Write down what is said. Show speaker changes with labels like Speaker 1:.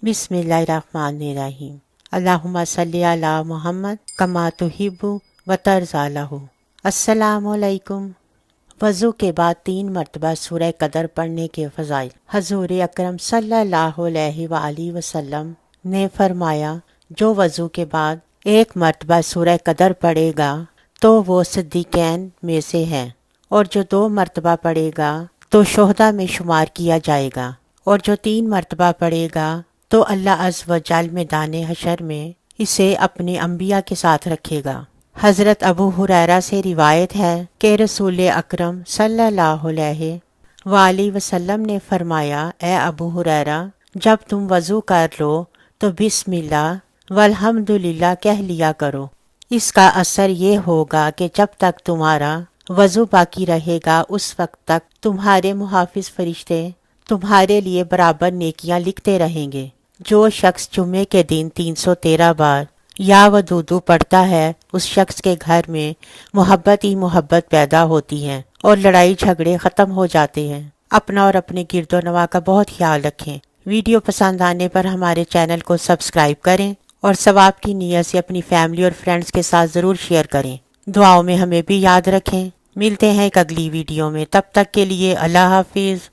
Speaker 1: बिस्मिल्लाहिर्रहमानिर्रहीम। अल्लाहुम्मा सल्ली अला मुहम्मद कमा तुहिब्बु व तर्ज़ा लहू। अस्सलामु अलैकुम। वज़ू के बाद 3 मरतबा सूरह कदर पढ़ने के फ़ज़ाइल। हज़ूर अकरम सल्लल्लाहु अलैहि वसल्लम ने फरमाया, जो वज़ू के बाद 1 मरतबा सूरह कदर पढ़ेगा तो वो सिद्दीक़ैन में से है, और जो 2 मरतबा पढ़ेगा तो शुहदा में शुमार किया जाएगा, और जो 3 मरतबा पढ़ेगा तो अल्लाह अज़्ज़ व जल मैदाने हशर में इसे अपने अंबिया के साथ रखेगा। हज़रत अबू हुरैरा से रिवायत है कि रसूल अकरम सल्लल्लाहु अलैहि वसल्लम ने फरमाया, ए अबू हुरैरा, जब तुम वज़ू कर लो तो बिस्मिल्लाह वल्हम्दुलिल्लाह कह लिया करो। इसका असर ये होगा कि जब तक तुम्हारा वज़ू बाकी रहेगा उस वक्त तक तुम्हारे मुहाफिज फरिश्ते तुम्हारे लिए बराबर नेकियां लिखते रहेंगे। जो शख्स जुम्मे के दिन 313 बार या वदूदू पढ़ता है, उस शख्स के घर में मोहब्बत ही मोहब्बत पैदा होती है और लड़ाई झगड़े ख़त्म हो जाते हैं। अपना और अपने गिरदो नवा का बहुत ख्याल रखें। वीडियो पसंद आने पर हमारे चैनल को सब्सक्राइब करें और सवाब की नीयत से अपनी फैमिली और फ्रेंड्स के साथ ज़रूर शेयर करें। दुआओं में हमें भी याद रखें। मिलते हैं एक अगली वीडियो में, तब तक के लिए अल्लाह हाफिज़।